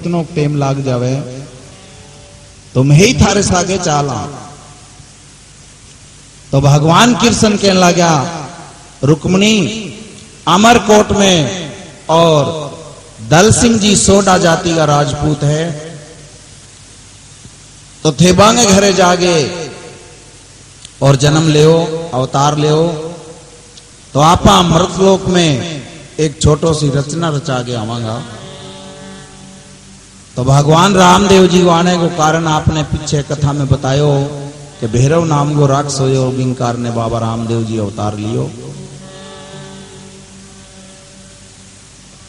कितनो टेम लाग जावे तो मैं ही थारे सागे चाला। तो भगवान कृष्ण कहने लगा रुक्मणी अमरकोट में और दल सिंह जी सोडा जाति का राजपूत है, तो थेबांगे घरे जागे और जन्म ले अवतार ले। तो आपा मृतलोक में एक छोटो सी रचना रचा गया आवांगा। तो भगवान रामदेव जी को आने को कारण आपने पीछे कथा में बतायो कि भैरव नाम को राक्षस होयो गिंकार ने बाबा रामदेव जी अवतार लियो।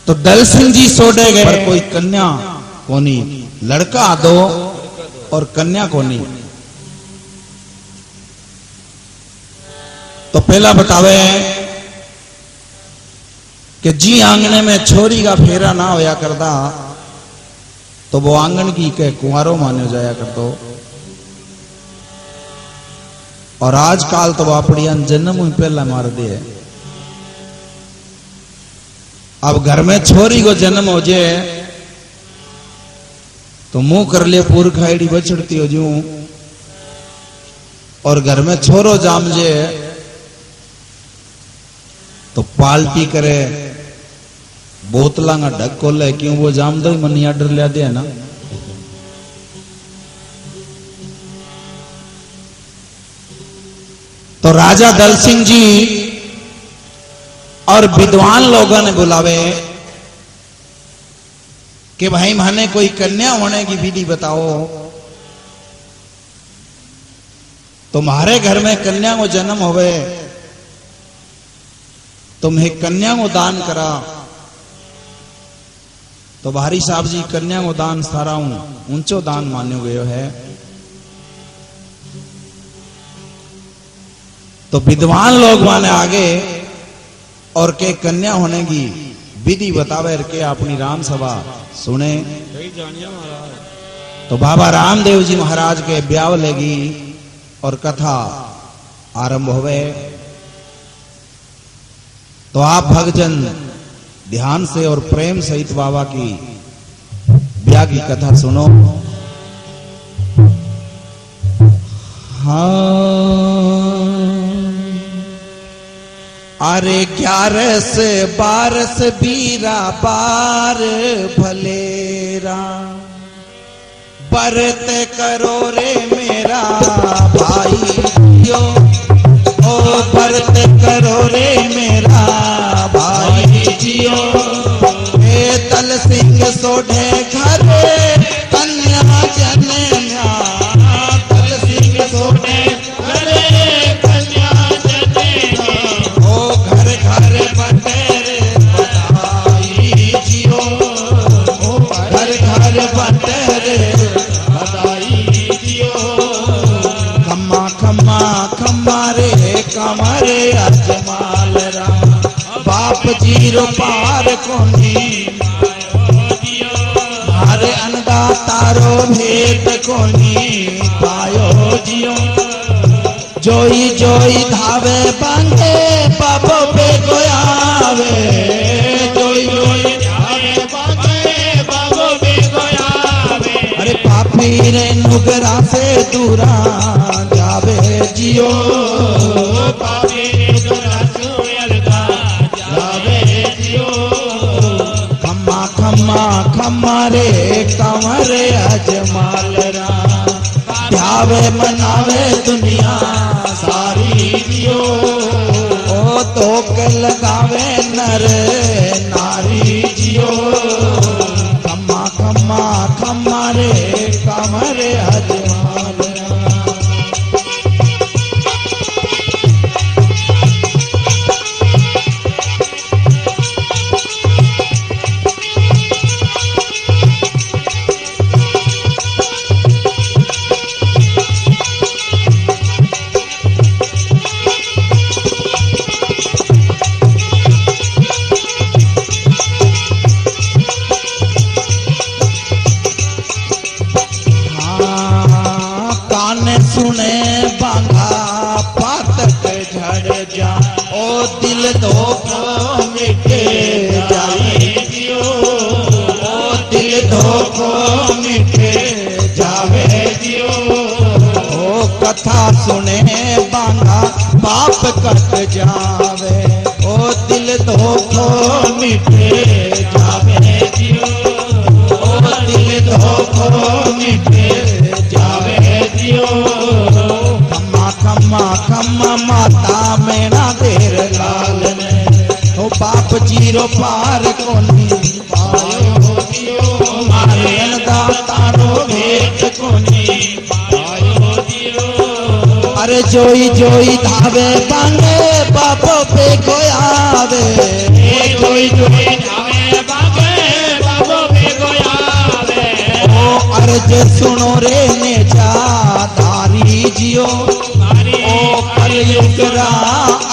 तो दल सिंह जी सोडे गए पर कोई कन्या कोनी, लड़का दो और कन्या कोनी। तो पहला बतावे कि जी आंगने में छोरी का फेरा ना होया करता तो वो आंगन की के कुंवारो मान्यो जाया करतो। और आजकल तो अपनी जन्म ही पहला मार दे। अब घर में छोरी को जन्म हो जाए तो मुंह कर ले पूर खाईडी बछड़ती हो जू, और घर में छोरो जाम जे तो पाल्टी करे बोतला का ढक खोले, क्यों वो जाम दो मनी आर्डर लिया दे ना। तो राजा दल सिंह जी और विद्वान लोगों ने बुलावे कि भाई माने कोई कन्या होने की विधि बताओ। तुम्हारे घर में कन्या को जन्म होवे तुम्हें कन्या को दान करा। तो भारी साहब जी कन्या को दान सारा ऊंचो दान मान्यो गयो है। तो विद्वान लोग माने आगे और के कन्या होने की विधि बतावे के अपनी राम सभा सुने। तो बाबा रामदेव जी महाराज के ब्याह लेगी और कथा आरंभ होवे। तो आप भक्तजन ध्यान से और प्रेम सहित बाबा की ब्याह की कथा सुनो। हाँ अरे 11 से 12 से बीरा पार भलेरा बरत करो रे मेरा भाई यो, ओ बरत करो रे मेरा भाई जियो। ए दल सिंह सोढ़े घर कन्या जन्या, दल सिंह सोढ़े घर कन्या जन्या। ओ घर घर बटेरे बधाई जियो, ओ घर घर बटेरे बधाई जियो। खम्मा खम्मा खम्मा रे कमरे अजमाल राम, बाप जीरो पार कोनी मारे अनदा तारो भेद कोनी पायो जियो। जोई जोई धावे बांगे बाबो पे गोयावे, जोई जोई धावे बांगे बाबो पे गोयावे। अरे पापी रे नुगरा से दूरा जावे जियो, पापी रे नुगरा से अलगा जावे जियो। खम्मा खम्मा खम्मा रे कंवर अजमाल राम, ध्यावे मनावे दुनिया सारी जियो। ओ तोक लगावे नर नारी जियो। खम्मा खम्मा खम्मा रे कंवर अजमाल राम। सुने बांगा पातक झड़ जा, ओ दिल धोखो मिटे जाए जियो, ओ दिल धोखो दुखो मिटे जावे जियो। ओ कथा सुने बांगा पाप कट जावे। ओ दिल दुखो मिटे जावे जियो। ओ दिल दुखो मिटे जावे जियो। खम्मा खम्मा खम्मा माता मेरा देर लाल ने। ओ पाप जीरो पार कोनी पायो दियो। मारे दातारो भेट कोनी पायो दियो। अरे जोई जोई धावे बांगे बापो पे कोयावे। जोई जोई धावे बांगे बापो पे कोयावे। ओ अर्ज सुनो रे ने जा धारी जियो। ओ कलयुग रा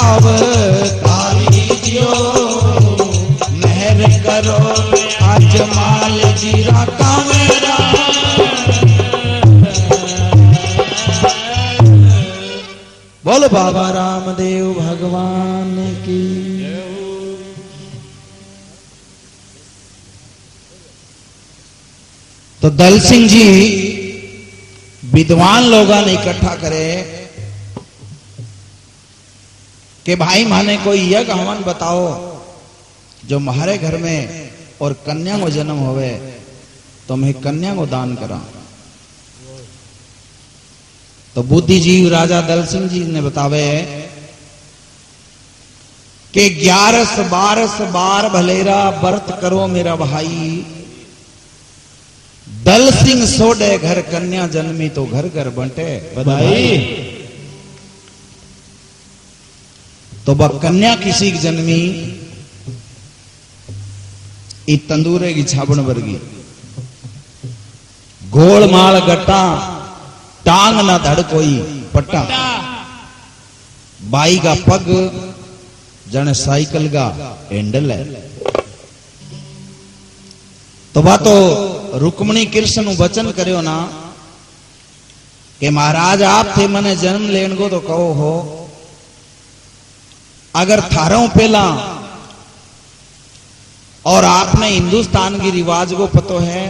अवतारी जियो। मेहर करो अजमाल जीरा का मेरा। बोलो बाबा रामदेव भगवान की। तो दल सिंह जी विद्वान लोगों ने इकट्ठा करे कि भाई माने कोई यज्ञ हवन बताओ जो हमारे घर में और कन्या को जन्म होवे तो मैं कन्या को दान करा। तो बुद्धिजीव राजा दल सिंह जी ने बतावे कि 11-12 बार भलेरा व्रत करो मेरा भाई। दल सिंह सोडे घर कन्या जन्मी तो घर घर बंटे बधाई। तो वह कन्या किसी की जन्मी ई तंदूरे की छाबड़ वर्गी। गोल माल गट्टा टांग ना धड़ कोई पट्टा। बाई का पग जन साइकिल का हैंडल है। तो वह तो रुक्मणी कृष्ण वचन करो ना कि महाराज आप थे मने जन्म लेन को तो कहो हो। अगर थारों पहला और आपने हिंदुस्तान की रिवाज को पतो है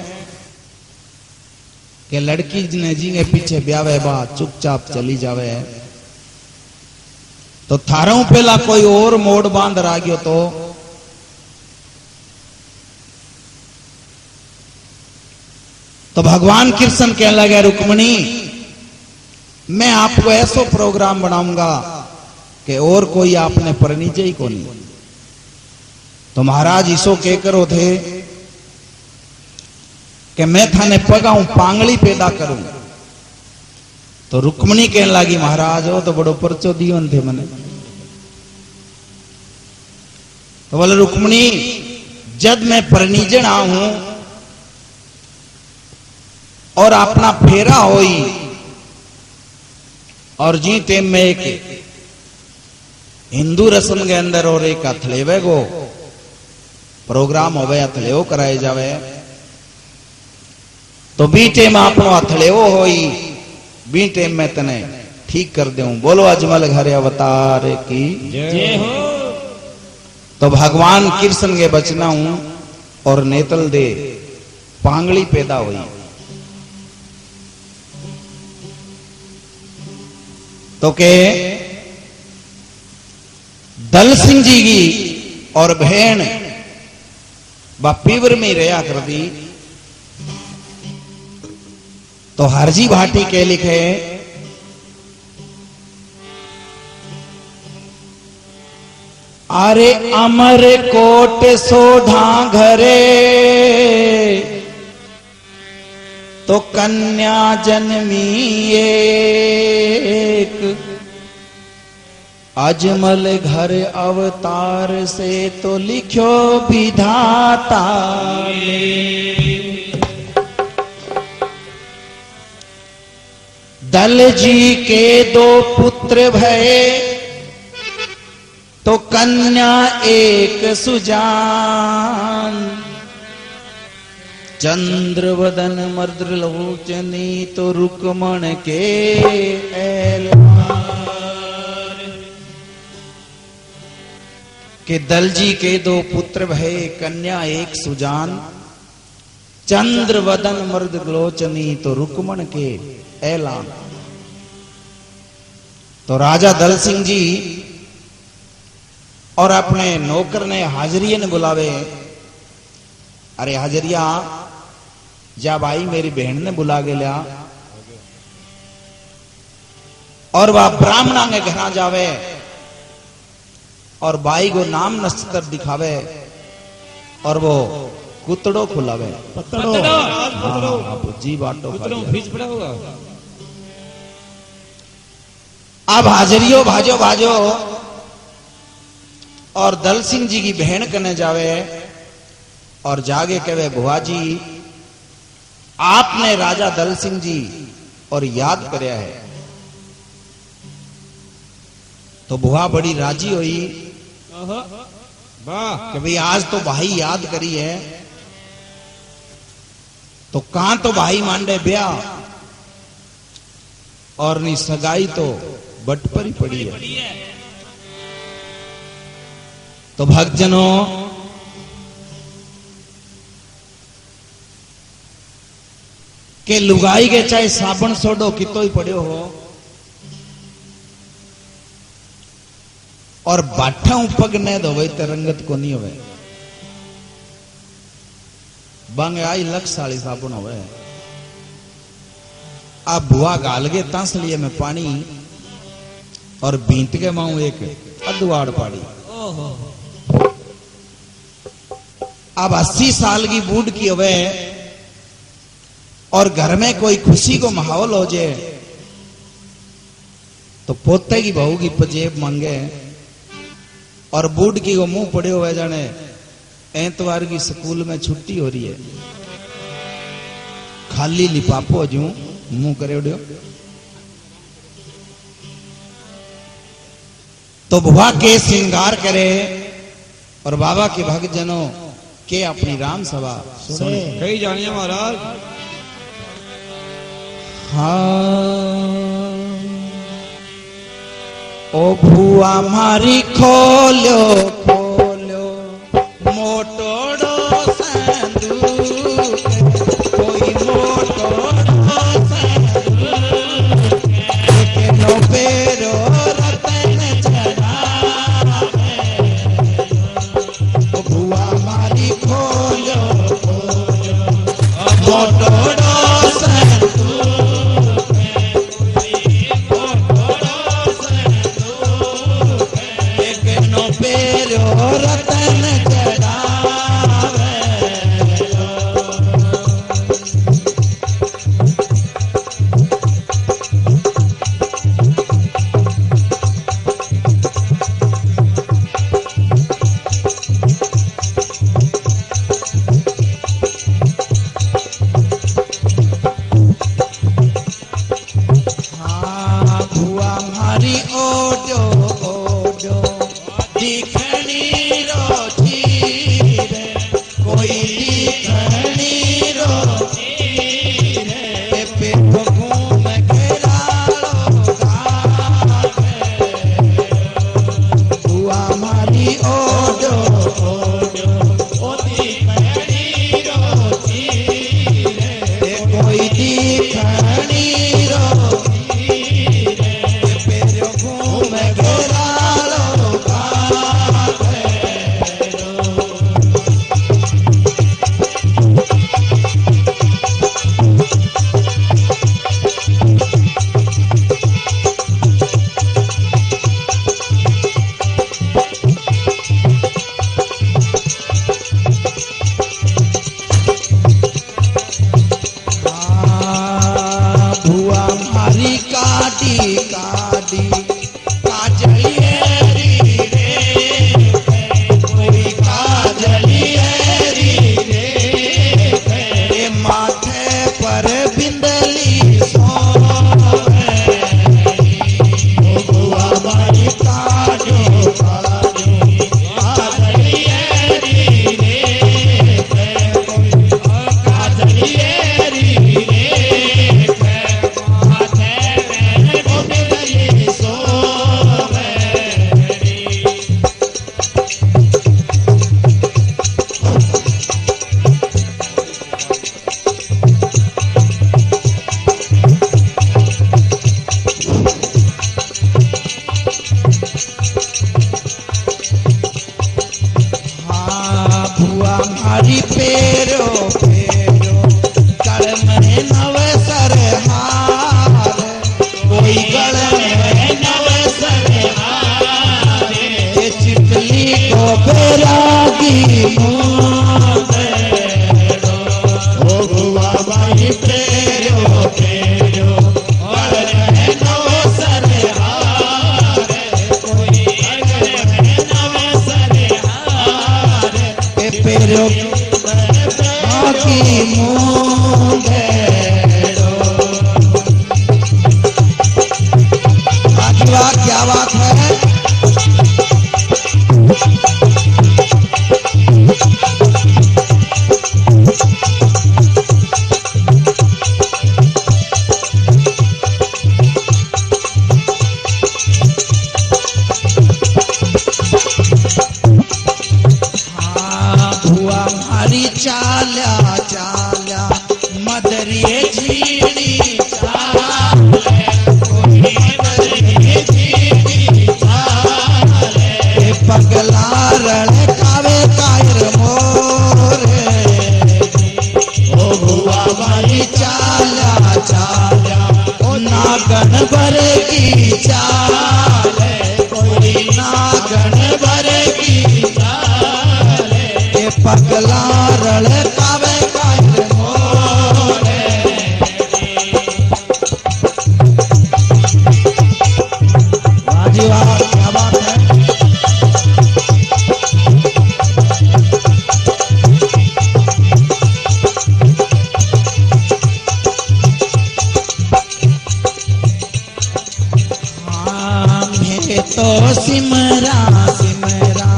कि लड़की ने जी के पीछे ब्यावे बात चुपचाप चली जावे है। तो थारों पहला कोई और मोड़ बांध रहा गयो तो भगवान कृष्ण कहने लगे रुक्मणी मैं आपको ऐसा प्रोग्राम बनाऊंगा कि और कोई आपने परिणीजे ही को नहीं। तो महाराज इसो कह करो थे कि मैं थाने पगाऊं पांगली पैदा करूं। तो रुक्मणी कहने लगी महाराज वो तो बड़ो परचो दीवन थे मने। तो बोले रुक्मणी जब मैं परिणीजन आऊं और अपना फेरा होई और जी टेम में एक हिंदू रस्म के अंदर और एक अथलेवे को प्रोग्राम होवे अथलेवो कराए जावे तो बी टेम आपनो अथलेवो होई बी टेम में तने ठीक कर दूं। बोलो अजमल घरे अवतार की जय हो। तो भगवान कृष्ण के बचना हूं और नेतल दे पांगली पैदा हुई। तो के दल सिंह जी की और बहन बा पीवर में रहा कर दी। तो हरजी भाटी के लिखे अरे अमर कोट सोढ़ा घरे तो कन्या जन्मी एक अजमल घर अवतार से तो लिखो विधाता। दल जी के 2 पुत्र भये तो कन्या एक सुजान। चंद्रवदन मर्दलोचनी तो रुक्मण के ऐलवार। के दल जी के 2 पुत्र भये कन्या एक सुजान। चंद्र वदन मर्द लोचनी तो रुक्मण के ऐलान। तो राजा दल सिंह जी और अपने नौकर ने हाजरिया ने बुलावे, अरे हाजरिया जा भाई मेरी बहन ने बुला के लिया। और वह ब्राह्मणा के घर जावे और बाई को नाम नक्षत्र दिखावे और वो कुतड़ो खुलावे। पतड़ो जी बाटो फीस पड़ा होगा। अब हाजरियो भाजो भाजो और दल सिंह जी की बहन कने जावे और जागे कहे बुआ जी आपने राजा दल सिंह जी और याद करया है। तो बुआ बड़ी राजी हुई कि भाई आज तो भाई याद करी है। तो कहां तो भाई मांडे ब्याह और नी सगाई तो बट पर ही पड़ी है। तो भक्तजनों के लुगाई के चाहे साबण सोडो कितो ही पड़ो हो और बाठा पग न धोवे तो रंगत को नहीं होवे। बंग आई लक्षाली साबुन होवे। अब बुआ गाल के तंसलिए में पानी और बींत के माऊ एक अदवाड़ पाड़ी। अब 80 साल की बूढ़ की होवे और घर में कोई खुशी को माहौल हो जाए तो पोते की बहू की पजेब मांगे और बूढ़ की वो मुंह पड़े हुए जाने एतवार की स्कूल में छुट्टी हो रही है खाली लिपापो जू मुंह करे उड़ो। तो बुआ के श्रृंगार करे और बाबा के भक्तजनों के अपनी राम सभा सुने। कही जानिए महाराज। हाँ ओ भुआ मारी खोलो खोलो मोटोड़ो संदूक कोई मोटोड़ो संदूक के नो पेरो रतन चढ़ावे। ओ भुआ मारी खोलो खोलो मोटोड़ो संदूक रतन चढ़ावे। भाई प्रेरो प्रेरो और रहे नव सरहार कोई रहे नव सरहार के पेरो की मुंडेरो। वाह क्या बात है। भुआ मारी चाल्या चाल्या मदरिए झीड़ी चाले कोई मदरिए झीड़ी चाले पगला रण कावे कायर मोरे ओ भुआ मारी चाल्या चाल्या ओ नागन भर की चाले कोई नागन भर की चाले पगला रण कावे कायर मोरे। वाजी वाह क्या बात है। हाँ मैं तो सिमरा सिमरा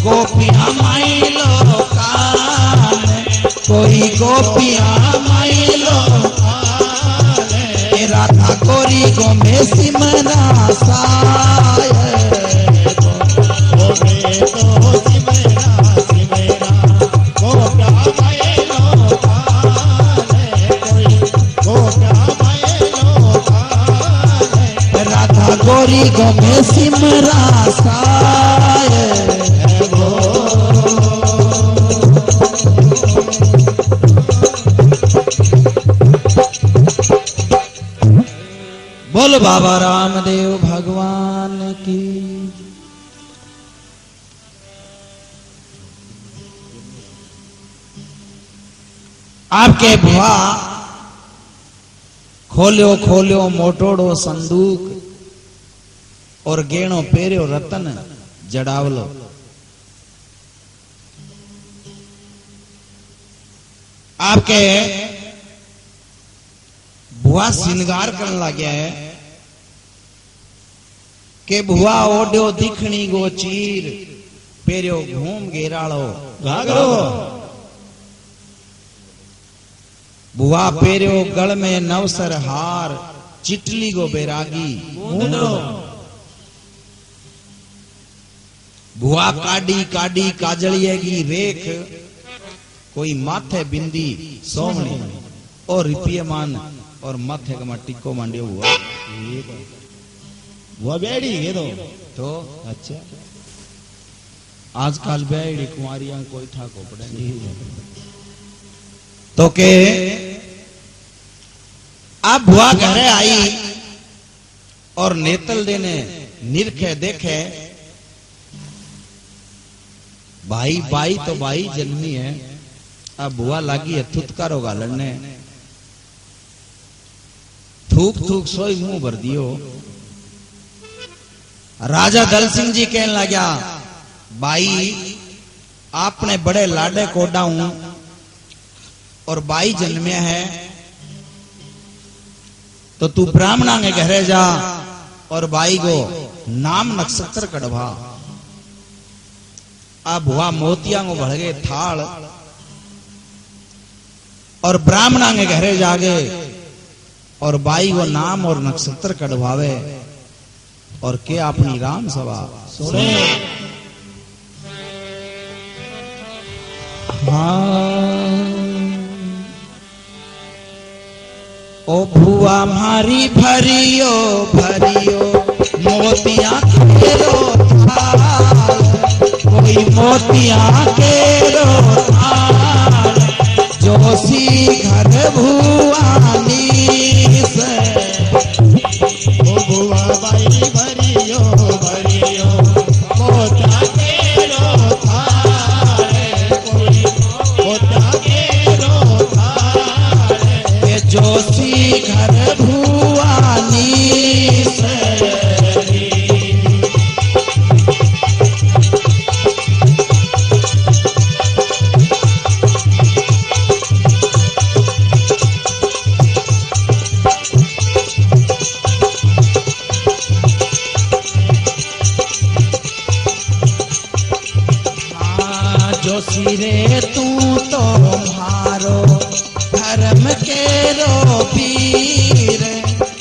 गोपियां माइलो कान कोई गोपियां माइलो कान राधा गोरी गो में सिमरा साय गोमे तो सिमरा सिमरा गोपिया माइलो कान कोई गोपिया माइलो कान राधा गोरी गो में सिमरा साय। बोल बाबा रामदेव भगवान की। आपके भुआ खोलियो खोलियो मोटोड़ो संदूक और गेणो पेरियो रतन जड़ावलो। आपके भुआ श्रृंगार करने लग गया है के भुआ ओड्यो दिखणी गो चीर पेरियो घूम गेराड़ो घाघरो भुआ पेरियो गल में नवसर हार चिटली गो बैरागी मुंडो भुआ काडी काडी काजलिएगी रेख कोई माथे बिंदी सोमणी और रिपियमान और माथे का टिक्को मांडियो हुआ वो बेड़ी ये तो अच्छा आजकल बेड़ी कुमारियां कोई ठाको पड़े तो के अब भुआ घरे आई और नेतल देने निरखे देखे भाई बाई तो बाई जन्मी है। अब भुआ लागी है थुतकारो गालने थूक थूक सोई मुंह भर दियो। राजा दल सिंह जी कहने लगा बाई आपने बड़े लाडे कोडा हूं और बाई जन्मे है तो तू ब्राह्मणा के घरे जा और बाई को नाम नक्षत्र कढ़वा। अब भुआ मोतिया को भड़गे थाल और ब्राह्मणा के घरे जागे और बाई को नाम और नक्षत्र कढ़वावे और के अपनी राम सभा सुने। हाँ ओ भुआ मारी भरियो भरियो मोतिया केरो थाल कोई मोतिया केरो थाल जोशी घर भुआनी से ओ भुआ बाई भरियो भरियो मोता केरो थाल कोई मोता केरो थाल रे तू तो मारो धर्म के रो वीर,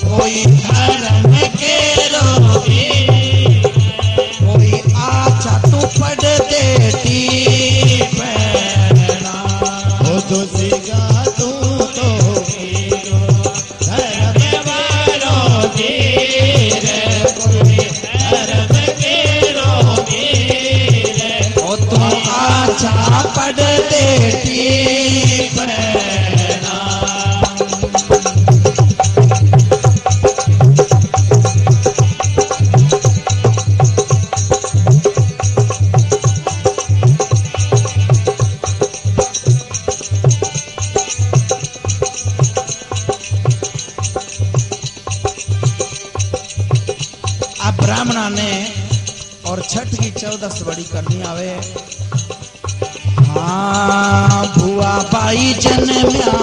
कोई धर्म के रो वीर, कोई आचा तू पढ़ देती पैना, हो तो सिगा तू तो हीरो, धर्म वालों वीर, कोई धर्म के रो वीर, ओ तू आचा पढ़ देती पैना। अब ब्राह्मणा ने और छठ की 14 बड़ी करनी आवे। हाँ भुआ बाई जन्म्या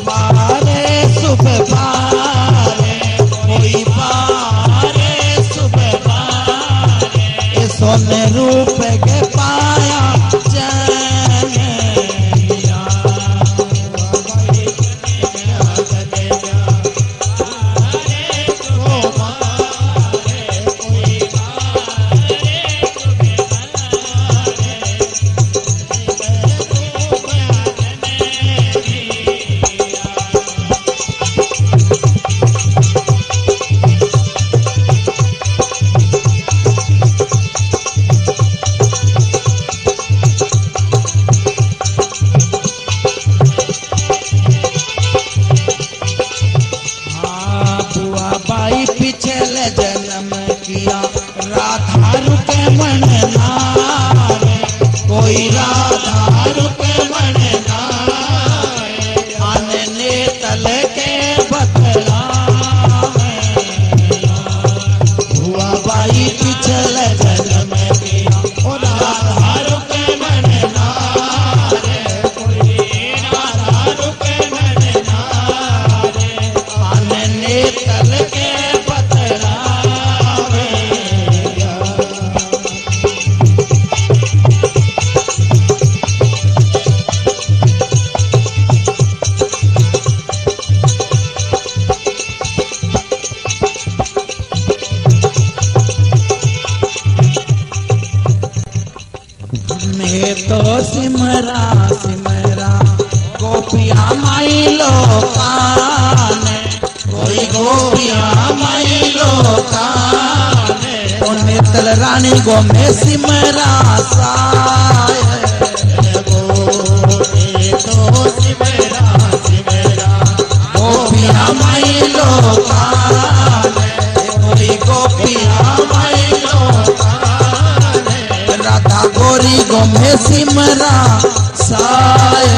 मारे शुभ बारे, कोई बारे शुभ बारे, सोने रूप के पाया जन्म्या, बाई जन्म्या जन्म्या, मारे को मारे, कोई मारे पिछले जन्म किया राधा रुके मन नारे, कोई राधा रुके मन नारे, आने नेतल के बतलावे, भुआ बाई पिछले जन्म किया राधा रुके मन नारे, कोई राधा रुके मन नारे, आने नेतल के तो सिमरा सिमरा गोपिया माई लोकाने, कोई गोपिया माई लोकाने, तो नेतल रानी गो में सिमरा साए, तो सिमरा सिमरा गोपिया माई लोकाने, कोई गोपिया माई लोकाने, राधा गोरी गो में सिमरा साए।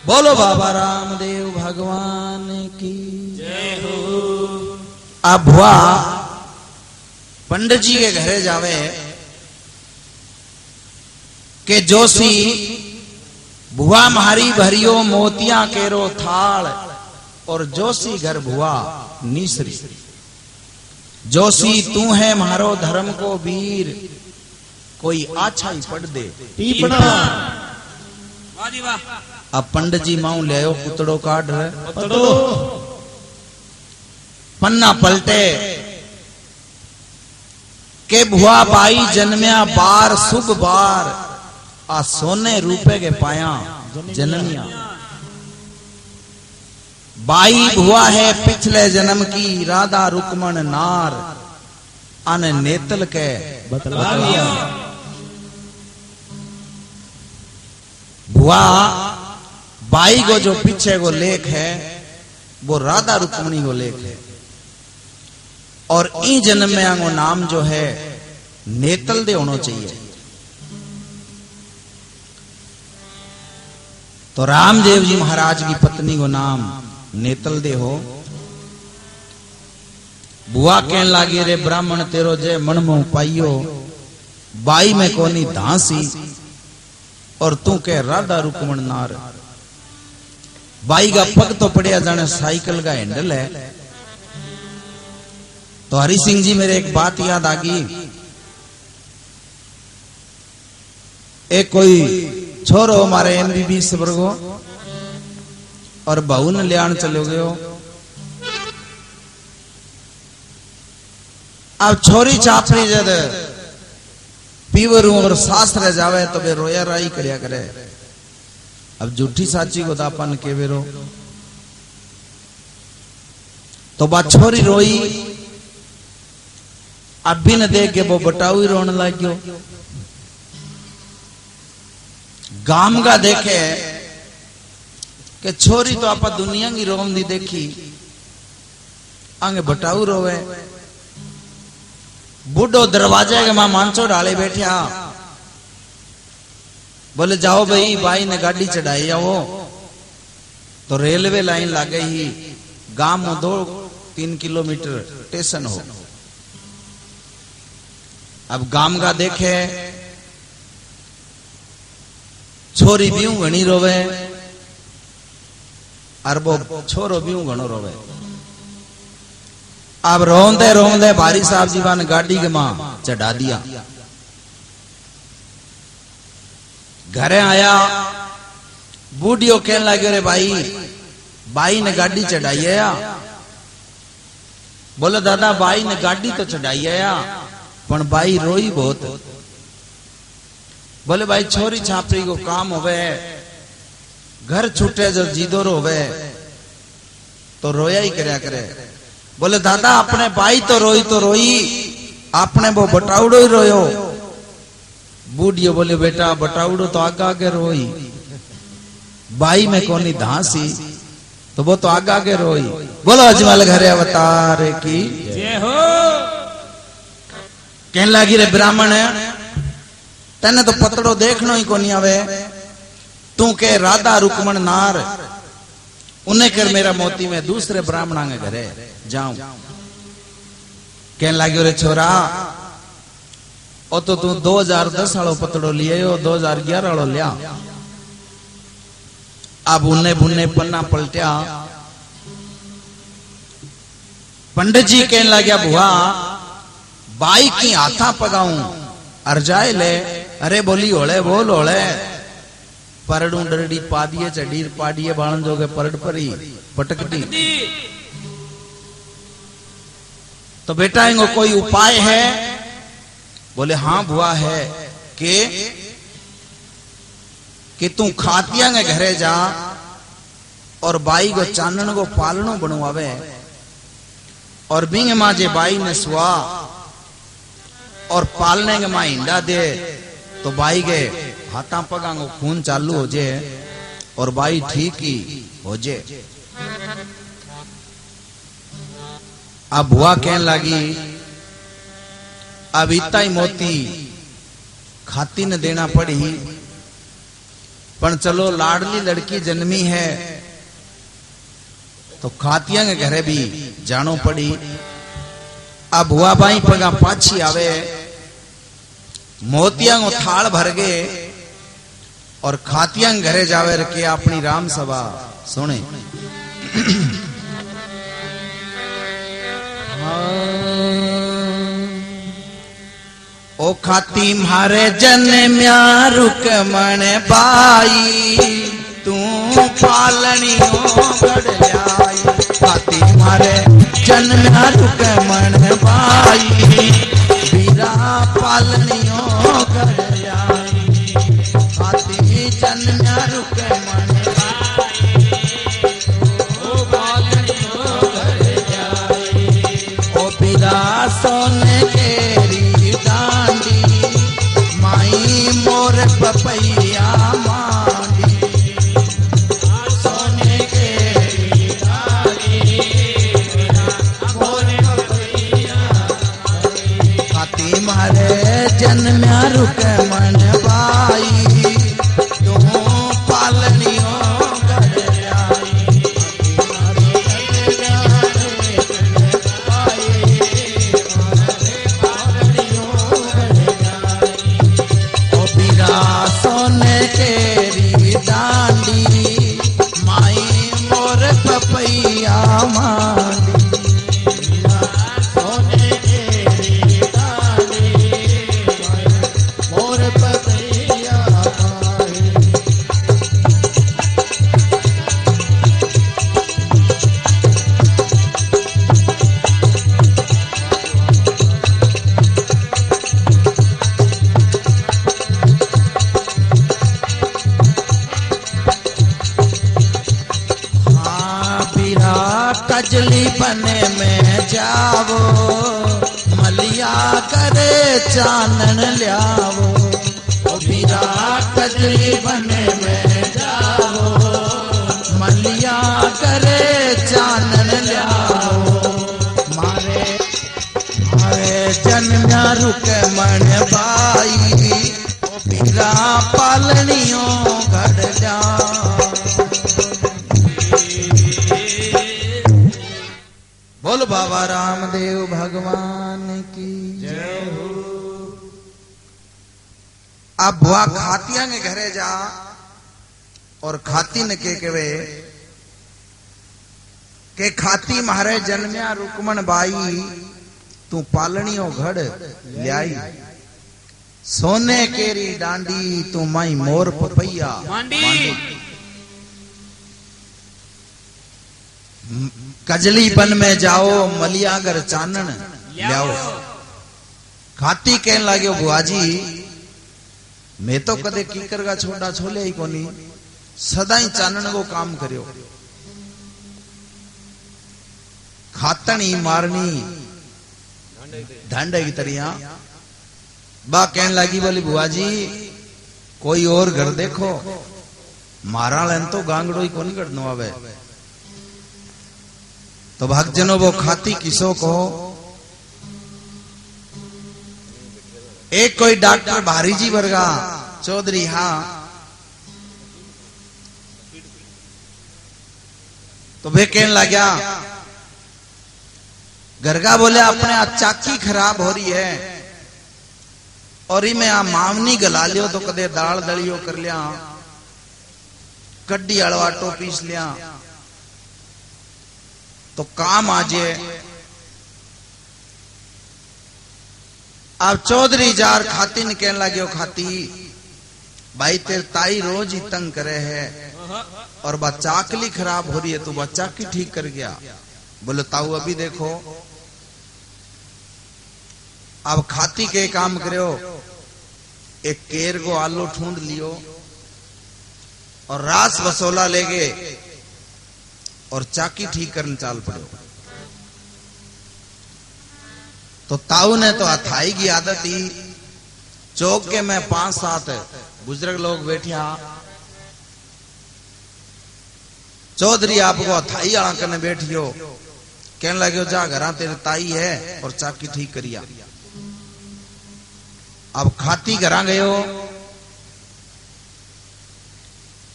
बोलो बाबा रामदेव भगवान की जय हो। अब भुआ पंडित जी के घरे जावे के जोशी भुआ मारी भरियो मोतिया केरो थाल, और जोशी घर भुआ नीसरी, जोशी तू है मारो धर्म को वीर, कोई आछा ही पढ़ दे टीपना। अब पंडित जी माऊ ले आयो पुतड़ो काट रहे, पतड़ो पन्ना पलटे के भुआ बाई जन्म्या बार शुभ बार, आ सोने रूपे के पाया जननिया, बाई भुआ है पिछले जन्म की राधा रुक्मण नार, अन नेतल के बतला दिया। भुआ बाई को जो पीछे को लेख है वो राधा रुक्मणी को लेख है, और ई जन्म में आंगो नाम जो है नेतल दे होना चाहिए। तो रामदेव जी महाराज की पत्नी को नाम नेतल दे हो। बुआ कहने लागी रे ब्राह्मण तेरो जे मन में पाइयो, बाई में कोनी धांसी, और तू कह राधा रुक्मण नार। बाई का पग तो पड़िया जाने साइकिल का हैंडल है, तो हरि सिंह जी मेरे एक बात याद आ गई। एक कोई छोरो हमारे MBBS वर्गो और बहू ने लियान चले गयो। अब छोरी चापरी जद पीवरू और सास रह जावे तो वे रोया राई करया करे। अब झूठी साची को दापन के वेरो तो बात छोरी रोई। अब भी न देख के वो बटाऊ ही रोने लग गयो। गाम का देखे कि छोरी तो आप दुनिया की रोम दी देखी, आगे बटाऊ रोवे। बूढ़ो दरवाजे के मां मांचो डाले बैठा, बोले जाओ भाई ने गाड़ी चढ़ाई आओ। तो रेलवे लाइन लागे ही गांव में 2-3 किलोमीटर स्टेशन हो। अब गांव का देखे छोरी भी घनी रोवे और वो छोरो भी घणो रोवे। अब रोंदे रोंदे भारी साहब जी ने गाड़ी के मां चढ़ा दिया। घरे आया, बूढ़ियो कहने लगे रे भाई ने गाड़ी चढ़ाई है। बोले दादा भाई ने गाड़ी तो चढ़ाई है पर भाई रोई बहुत। बोले भाई छोरी छापरी को काम होवे, घर छूटे जो जीदोर होवे तो रोया ही करया करे। बोले दादा अपने भाई तो रोई आपने वो बटाउड़ो ही रोयो। बूढ़ियो बोले बेटा बटाउड़ो तो आगे आगे रोई, भाई में कोनी धांसी तो वो तो आगे आगे रोई। बोलो अजमल घरे अवतार की जय हो। कहने लगी रे ब्राह्मण तेने तो पतड़ो देखनो ही कोनी आवे, तू के राधा रुकमण नार उन्हें कर मेरा मोती में दूसरे ब्राह्मणा के घरे जाऊं। कहने लगे रे छोरा ओ तो तू 2010 वालो पतड़ो लिए हो 2011 वालो लिया। अब उन्ने बुन्ने पन्ना पलटिया। पंडित जी कहने लगे बुआ बाई की हाथा पगाऊं अर्जाए ले। अरे बोली होले बोल होले परडू डरडी पा दिए चढ़ीर पाडिए बाण जोगे परड परी पटकती। तो बेटा इनको कोई उपाय है? बोले हाँ बुआ है कि तू खातिया के घरे जा और बाई को चानन को पालनो बनवावे और बिंग मां जे बाई ने सुआ और पालने के मां हिंडा दे तो बाई के हाथा पगा को खून चालू हो जाए और बाई ठीक ही हो जाए। अब बुआ कहने लगी अब इतना ही मोती खाती ने देना पड़ी, पर चलो लाडली लड़की जन्मी है तो खातिया के घरे भी जानो पड़ी। अब बुआ बाई पगा पाछी आवे, मोतिया को थाल भर गए और खातिया घरे जावे के अपनी राम सभा सुने। ओ खाती मारे जन्म्या रुकमण बाई तू पालनियों गढ़ लाई। खाती मारे जन्म्या रुकमण बाई बीरा पालनियों गढ़ लाई। खाती जन्म्या रुकमण ओ पालनियों गढ़ लाई। ओ बीरा सोने केरी मोर पपैया मांडी सोने के मोर पपैया खाती मारे जन्म्या रुकमण बाई तू पालनियों गढ़ लाई। सोने केरी डांडी माई मोर पपैया मांडी सोने कजली बने में जावो मलिया करे चानन ल्यावो ओ बीरा कजली बने में जावो मलिया करे चानन ल्यावो मारे जन्म्या रुके मन बाई ओ बीरा पालनियों घड़ जा बोल बाबा रामदेव भगवान की जय हो। अब बुआ खातिया के घरे जा और खाती ने के के खाती मारे जन्म्या रुकमन बाई तू पालनियों घड़ ल्याई सोने केरी डांडी तू माई मोर पपैया कजली बन में जाओ मलियागर चानन लियाओ खाती कहन लाग्यो बुआजी मैं तो कदे कीकर का छोटा छोले ही कोनी सदा ही चानन को काम करियो खातनी मारनी ढांडे की तरिया बा कहन लगी बोली बुआजी कोई और घर देखो मारा लेन तो गांगड़ो ही कोनी करनो आवे तो भक्तजनों वो खाती किसो को एक कोई डॉक्टर भारी जी वर्गा चौधरी हाँ तो वे कहने लगा गरगा बोले अपने आज चाकी खराब हो रही है और मैं आ मावनी गला लियो तो कदे दाल दलियो कर लिया कड्डी अड़वाटो पीस लिया तो काम आजे अब चौधरी जार खाती ने कहने लगे खाती भाई तेरे ताई रोज ही तंग करे है और बा चाकली खराब हो रही है तू बच्चा की ठीक कर गया बोले ताऊ अभी देखो अब खाती के काम करो एक केर को आलू ठूंढ लियो और रास वसोला ले गए और चाकी ठीक करने चाल पड़ो तो ताऊ ने तो हथाई की आदत ही चौक के में 5-7 बुजुर्ग लोग बैठिया चौधरी आपको हथाई आला करने बैठियो कहने लगे जा घरा तेरे ताई है और चाकी ठीक करिया अब खाती घरा गयो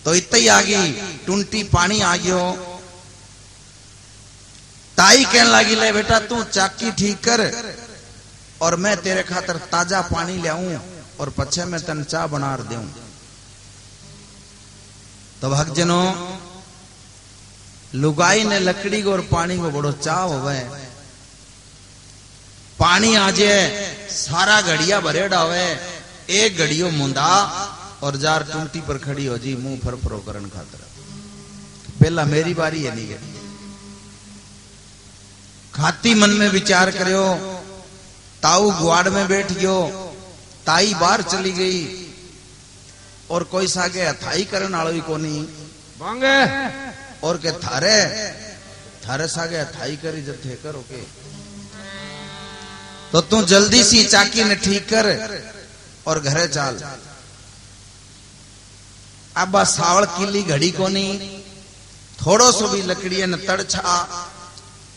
तो इतना ही आ गई टुंटी पानी आ गयो ताई कहने लगी ले बेटा तू चाकी ठीक कर और मैं तेरे खातर ताजा पानी ले आऊं और पछे मैं तन चाय बना दूं तो भक्तजनों लुगाई ने लकड़ी को और पानी को बड़ो चाव होवे पानी आजे सारा घड़िया भरेड़ा होवे एक घड़ियो मुंदा और जार टूंटी पर खड़ी हो जी मुंह फरफरो करन खातर पहला मेरी बारी है नहीं है खाती मन में विचार करियो ताऊ गुआड़ में बैठ गयो ताई बाहर चली गई और कोई सागे हथाई करन आलो ही कोनी बांगे और के थारे सागे हथाई करी जथे करो के तो तू जल्दी सी चाकी ने ठीक कर और घरे चाल अब बस सावड़ किली घड़ी कोनी थोड़ो सो भी लकड़ी ने तड़छा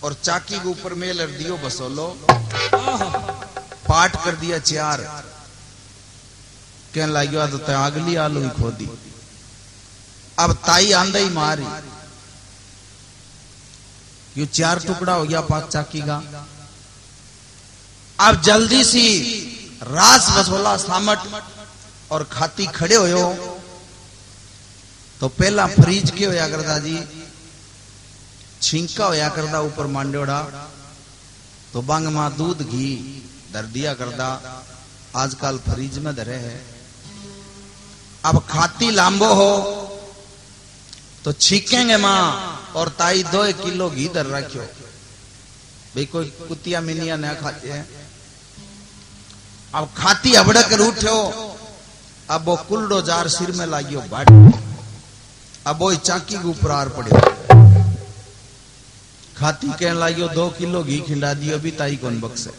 और चाकी के ऊपर मेल दियो बसोलो पाट कर दिया 4 कहने लगे तो अगली आलू ही खोदी अब ताई आंदा ही मारी यू 4 टुकड़ा हो गया 5 चाकी का अब जल्दी सी रास बसोला सामट और खाती खड़े हो तो पहला फ्रीज के होया करता जी छिंका होया करता ऊपर मांडोड़ा तो बंग मां दूध घी धर दिया करता आजकल फ्रीज में धरे है अब खाती लांबो हो तो छीकेंगे मां और ताई 2 किलो घी धर रखियो भाई कोई कुतिया मिनिया न खाते हैं अब खाती अबड़क उठ्यो अब वो कुलडो जार सिर में लागियो बाट अब वो चाकी के ऊपर आर पड़े खाती कहने लागियो 2 किलो घी खिंडा दियो भी ताई कौन बक्से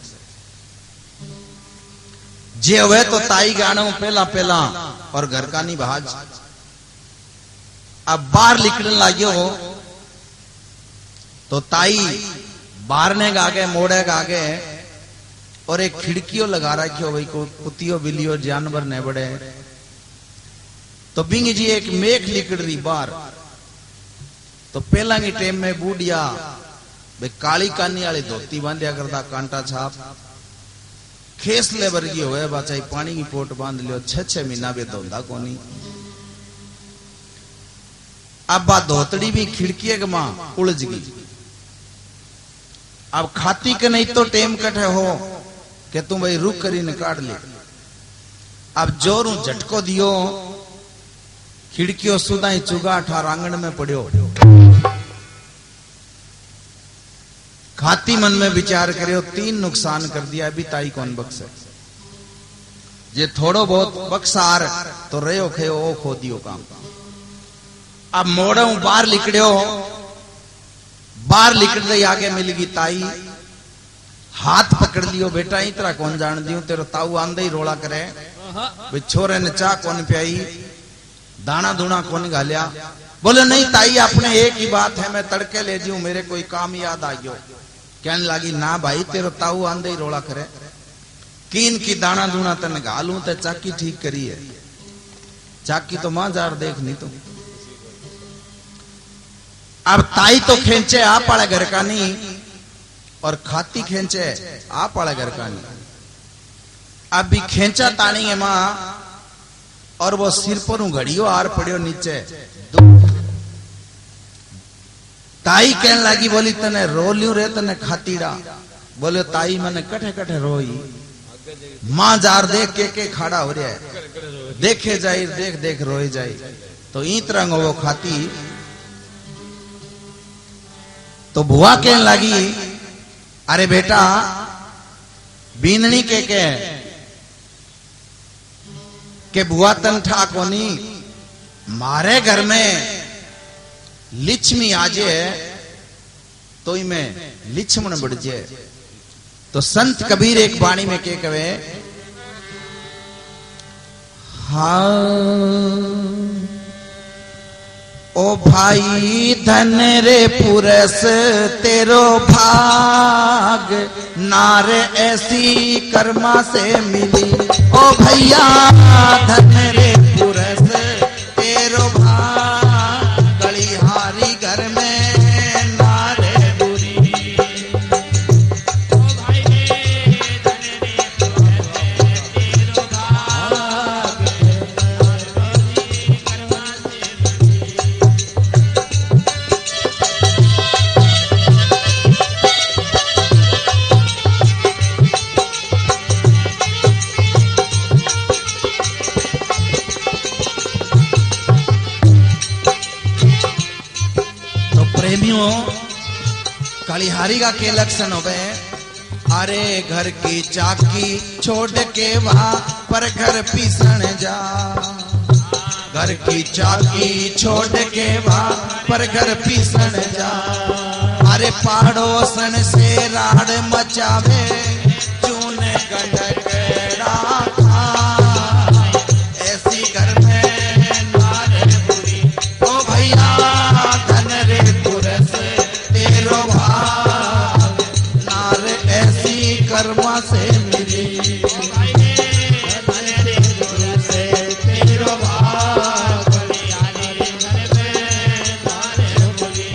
जे हुए तो ताई गाणो पहला पहला और घर का नहीं भाज। अब बाहर निकलने लागियो तो ताई बाहर ने गागे मोड़े गागे और एक खिड़कियों लगा रखियो भाई को कुतियो बिलियो जानवर ने बड़े तो बिंग जी एक मेघ निकल रही बाहर तो पहला की टाइम में बूढ़िया भाई काली कानी वाली धोती बांधिया करता कांटा छाप खेसले वर्गी होए बाचाई पानी की पोट बांध लियो 6-6 महीना बे धोंदा कोनी। अब बा धोतड़ी भी खिड़की के मां उलझ गई। अब खाती के नहीं तो टेम कटे हो कि तुम भाई रुक करी ने काट ले। अब जोरू झटको दियो खिड़कियों सुधा ही चुगा ठार आंगन में पड़ियो। खाती मन में विचार करियो 3 नुकसान कर दिया अभी ताई कौन बक्से जे थोड़ो बहुत बक्सार तो रहो खे ओ खो दियो काम। अब मोड़ो बाहर निकड़ियो बाहर निकलते आगे मिल गई ताई हाथ पकड़ लियो बेटा इतना कौन जान दियो तेरो ताऊ आंदे ही रोला करे भाई छोरे ने चाह कौन प्याई दाना दूना कौन गालिया। बोले नहीं ताई अपने एक ही बात है मैं तड़के ले जाऊं मेरे कोई काम याद आ गयो। कहने लगी ना भाई तेरो ताऊ आंदे ही रोला करे कीन की दाना दूना तने गालूं ते चाकी ठीक करी है चाकी तो मां जार देख नहीं तो। अब ताई तो खेचे आप वाले घर का नहीं और खाती खेचे आप वाले घर का नहीं। अब भी खेचा तानी है मां और वो सिर पर घड़ियो आर पड़ियो नीचे ताई कहने लगी बोली तने रो लियो रे तने खातीड़ा। बोले ताई मैंने कठे कठे रोई मां जार देख के खड़ा हो रहा है देखे जाए देख देख रोई जाए तो ईत रंग वो खाती तो बुआ कहने लगी अरे बेटा बीननी के बुआ तन ठा कोनी मारे घर में लिच्छमी आजे तो में लिच्छमण बढ़ जाए। तो संत कबीर एक वाणी में के कहे हाँ ओ भाई धन रे पुरस तेरो भाग नारे ऐसी कर्मा से मिली। ओ भैया धन रे पुरस तेरो भाग गलिहारी घर में नारे बुरी। ओ भाई धन रे पुरस तेरो भाग कर्मा से कालीहारी का के लक्षण हो गए अरे घर की चाकी छोड़ के वहां पर घर पीसन जा। घर की चाकी छोड़ के वहां पर घर पीसन जा। अरे पड़ोसन से राड़ मचावे चून गंडकड़ा ऐसी घर में नार बुरी। ओ भैया धन रे पुरस तेरो भाग नार ऐसी कर्मा से मिली। धन रे पुरस तेरो भाग घर में नार बुरी।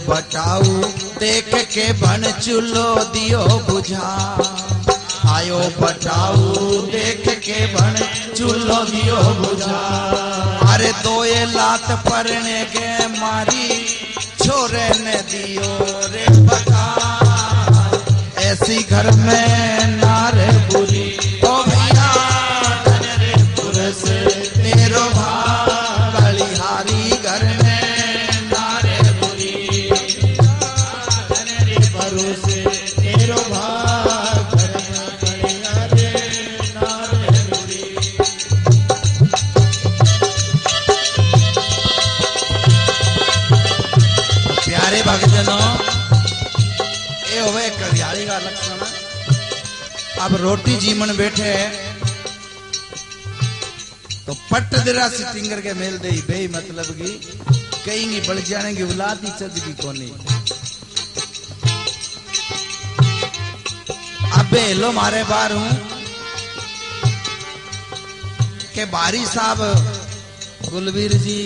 बटाऊ देख के बन चूल्हो दियो बुझा। आयो बटाऊ देख के बन चूल्हो दियो बुझा। अरे दोए लात परने के मारी छोरे ने दियो रे बता। ऐसी घर में नार बुरी। ओ भैया धन रे पुरस तेरो भाग गलिहारी घर में नार अब रोटी जीवन बैठे तो पट दिरा सिटिंगर के मेल दे बे मतलब की कहीं बढ़ जाने की औलाद ही चज की कोनी। अबे लो मारे बार हूं के बारी साहब गुलवीर जी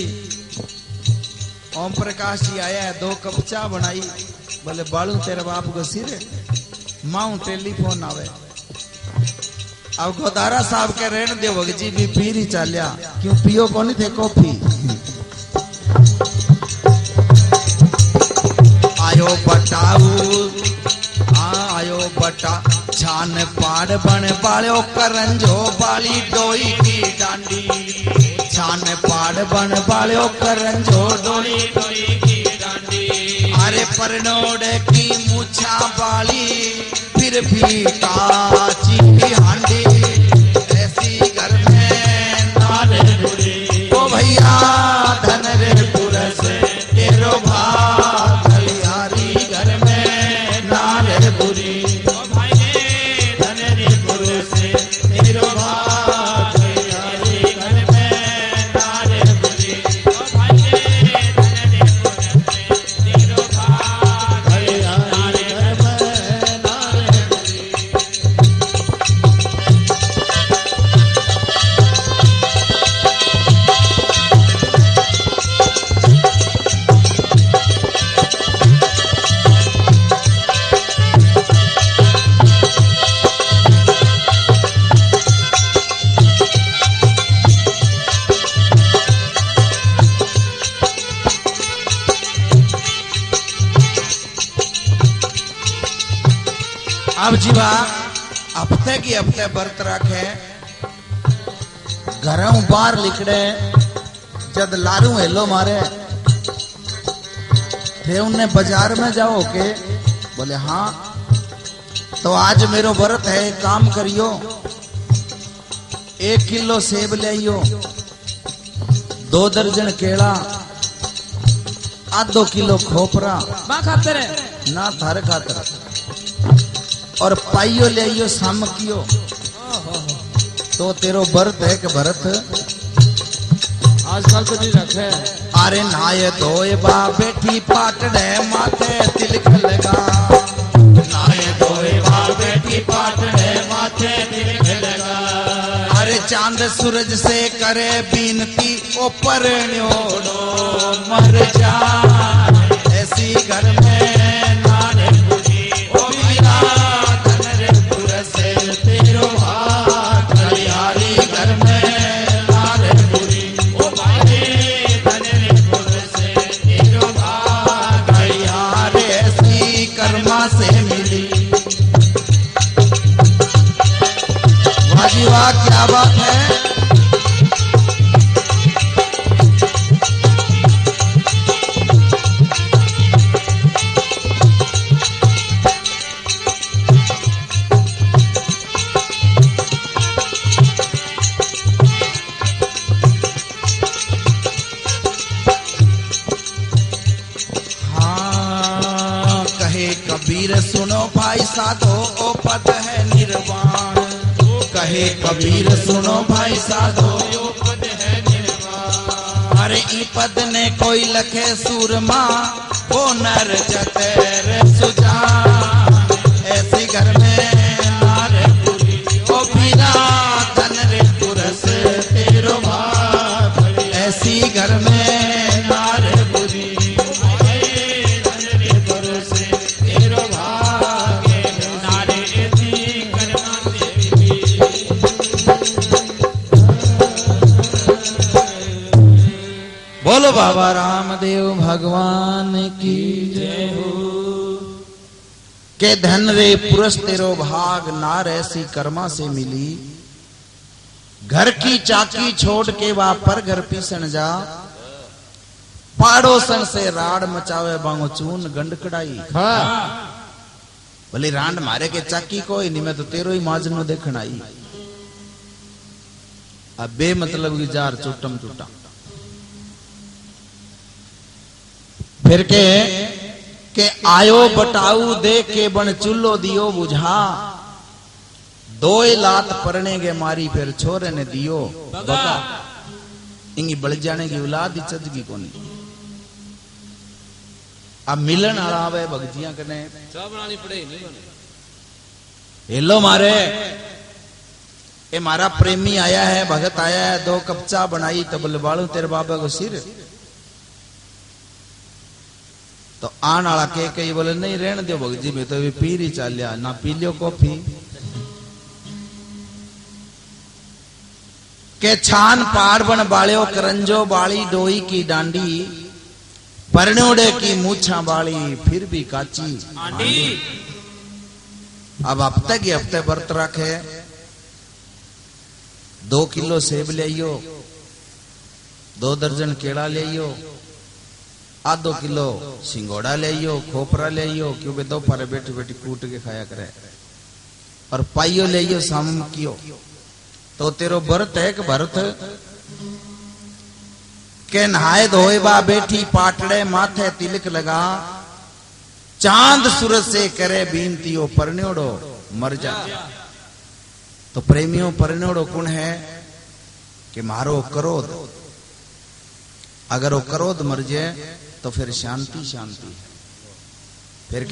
ओम प्रकाश जी आया है, 2 कप चाय बनाई, बोले बालू तेरे बाप को सिर माऊ टेलीफोन आवे। अब गोदारा साहब के रेण दे भग जी भी पी ही चालिया, क्यों पियो कौन थे कॉफी। आयो बटाऊ आयो बटा छान पाड़ बन बालो करंजो बाली डोई की डांडी, छान पाड़ बन बालो करंजो डोई की डांडी। अरे परनोड़ की मूछा बाली फिर भी काची की हांडी, ऐसी घर में नारे बुरी ओ भैया धन रे पुरस तेरो भाग हलियारी घर में नारे बुरी। अब जीवा हफ्ते की हफ्ते व्रत रखे, घरों बाहर लिखड़े जद लारू हेलो मारे थे उन्हें बाजार में जाओ के बोले हाँ तो आज मेरो व्रत है, काम करियो 1 किलो सेब ले आइयो, 2 दर्जन केला, आधो किलो खोपरा खातर ना थारे खातर, और पाइयो ले आइयो सामकियो, तो तेरो व्रत है कि भरत आजकल तो नहीं रखे। अरे नाये धोए बा बेटी पाटड़े माथे तिलक लगा, नाये धोए बा बेटी पाटड़े माथे तिलक लगा। अरे चांद सूरज से करे बीनती ओ परण्योड़ो मर जा, ऐसी घर में नारे बुरी ओ बिना धन रे पुरस तेरो भाग हरियाली घर में नारे बुरी ओ भाई धन रे पुरस तेरो भाग हरियाली ऐसी कर्मा से मिली। वाह जी वाह, क्या बात है। कबीर सुनो भाई साधो ओ पद है निर्वाण, कहे कबीर सुनो भाई साधो ओ पद है निर्वाण। अरे ई पद ने कोई लखे सूरमा वो नर जतेर सुजान, ऐसी घर में नारे पुरी ओ बिना धन रे पुरस तेरो भाग, ऐसी घर में नारे पुरी बोलो बाबा रामदेव भगवान की जय हो। के धन रे पुरस तेरो भाग नार ऐसी कर्मा से मिली, घर की चाकी छोड़ के वह पर घर पीसन जा, पाड़ोसन से राड मचावे बांगो चून गंड कड़ाई। बोले रांड मारे के चाकी कोई नहीं, मैं तो तेरो ही माजनो देखन आई। अब बे मतलब की जार चुटम चुटा फिर के आयो बटाऊ दे के बन चूल्हो दियो बुझा, दो लात परने के मारी फिर छोरे ने दियो बका इंगी बल जाने की औलाद ही चजगी कोनी। अब मिलन आला आवे भगतियां कने चाह बनानी पड़े नहीं बने। हेलो मारे ये मारा प्रेमी आया है, भगत आया है, 2 कप चाह बनाई तो बोले बालू तेरे बाबा को सिर। तो आन आला के बोले नहीं रहने दो भगत जी में तो पी रही चल लिया ना पी लियो कॉफी के छान पाड़ बन बालियो करंजो बाली डोई की डांडी परनोड़े की मूछा बाली फिर भी काची आंडी। अब हफ्ते के हफ्ते व्रत रखे 2 किलो सेब ले आइयो, 2 दर्जन केला ले आइयो, आधो किलो सिंगोड़ा ले आइयो, खोपरा ले आइयो, क्यों बे दोपहर बैठी बैठी कूट के खाया करे, और पाइयो ले आइयो शाम कियो। तो तेरो व्रत है कि भरत के नहाए धोए बा बैठी पाटड़े माथे तिलक लगा चांद सूरज से करे बीनती ओ परन्योड़ो मर जा। तो प्रेमियों परन्योड़ो कौन है कि मारो क्रोध, अगर वो क्रोध मर जाए तो फिर शांति शांति। फिर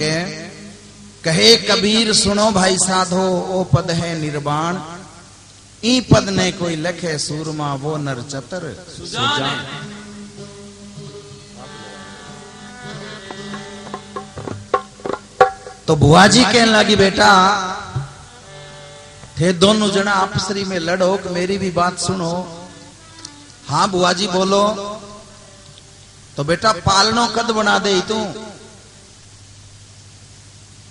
कहे कबीर सुनो भाई साधो ओ पद है निर्वाण, ई पद ने कोई लखे सूरमा वो नर चतर सुजान। तो बुआ जी कहने लगी बेटा थे दोनों जना आपसरी में लड़ो कि मेरी भी बात सुनो। हाँ बुआ जी बोलो। तो बेटा पालनो कद बना दे तू।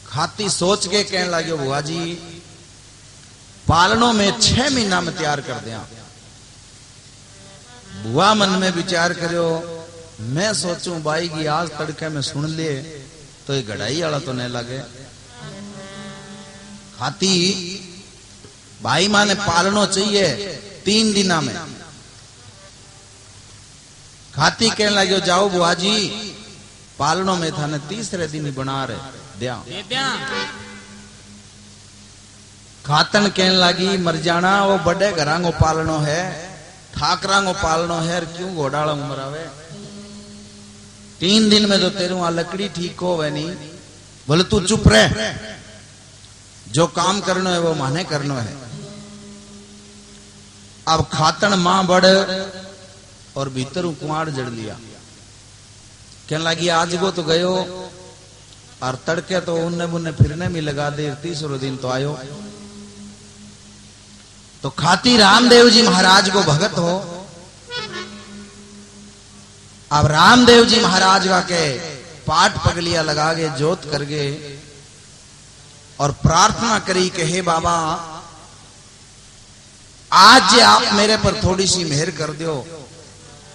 खाती सोच के कहने लगे बुआ जी पालनों में 6 महीना में तैयार कर दिया। बुआ मन में विचार करो, मैं सोचूं भाई की आज तड़के में सुन ले तो ये गड़ाई वाला तो नहीं लगे। खाती भाई मां ने पालनो चाहिए 3 दिना में। खाती कहने लगे जाओ बुआ जी पालनो में था ने तीसरे दिन ही बना रहे दिया। खातन कहने लगी मर जाना वो बड़े घरांगो पालनो है, ठाकरांगो पालनो है, क्यों घोड़ाला उमरावे। 3 दिन में तो तेरू वहां लकड़ी ठीक हो वह नहीं। बोले तू चुप रह, जो काम करना है वो माने करना है। अब खातन मां बड़ और भीतर कुआड़ जड़ लिया। कहने लगी आज को तो गयो और तड़के तो उन्ने बुन्ने फिरने में लगा दे, 3रे दिन तो आयो। तो खाती रामदेव जी महाराज को भगत हो। अब रामदेव जी महाराज का के पाठ पगलिया लगा के जोत कर गए और प्रार्थना करी कि हे बाबा आज आप मेरे पर थोड़ी सी मेहर कर दो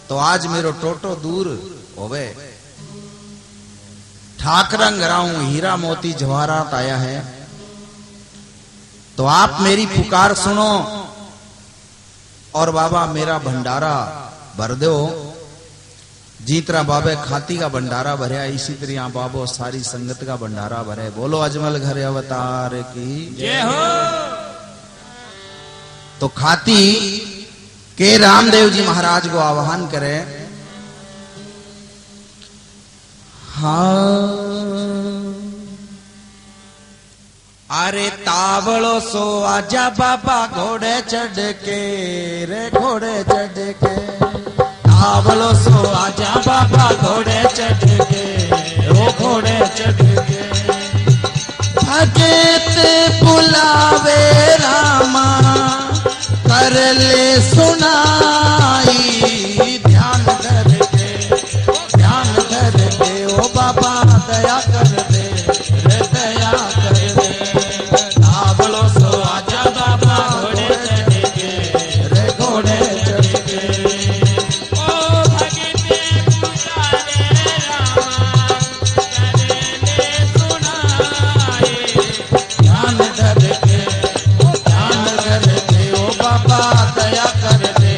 तो आज मेरो टोटो दूर होवे। ठाकरा घराऊं हीरा मोती जवाहरात आया है, तो आप मेरी पुकार सुनो और बाबा मेरा भंडारा भर दो। जीतरा बाबे खाती का भंडारा भरे, इसी तरह बाबो सारी संगत का भंडारा भरे। बोलो अजमल घर अवतार की जय हो। तो खाती के रामदेव जी महाराज को आह्वान करे। हाँ अरे तावड़ो सो आजा बाबा घोड़े चढ़ के रे घोड़े चढ़ के। तावड़ो सो आजा बाबा घोड़े चढ़ के ओ घोड़े चढ़ के। भगत बुलावे रामा कर ले सुनाई। ध्यान धर के ओ बाबा दया कर दे रे दया कर दे। तावड़ो सो आजा बाबा घोड़े चढ़ के रे घोड़े चढ़ के। ओ भगत पुकारे रामा कर ले सुनाई। ध्यान धर के ओ बाबा दया कर दे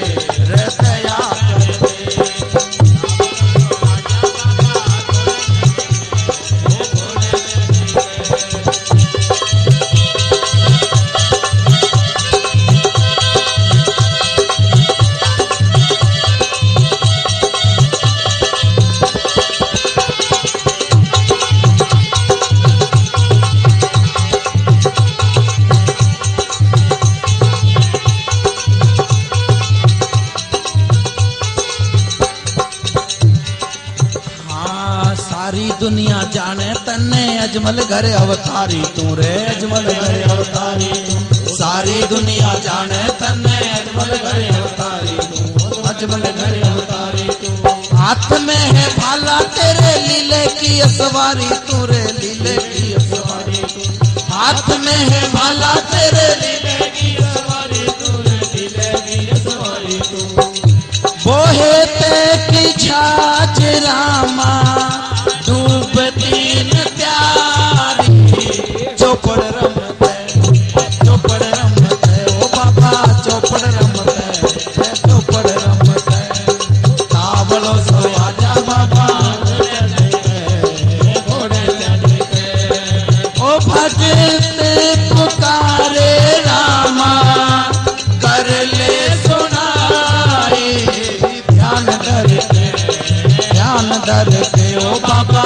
दुनिया जाने तन्ने अजमल घर अवतारी तू रे अजमल घर अवतारी तू सारी दुनिया जाने तन्ने अजमल घर अवतारी तू अजमल घर अवतारी तू हाथ में है भाला तेरे लीले की असवारी तू रे लीले की असवारी तू हाथ में है भाला तेरे लीले की असवारी तू रे लीले की असवारी तू बोहे ते की छाछ रामा डूबती न प्यारी चौपड़ रमते ओ बाबा चौपड़ रमते चौपड़ रमते तावलो सो आजा बाबा घोड़े चढ़ते ओ भजते पुकारे रामा कर ले सुनाई ध्यान धर के ओ बाबा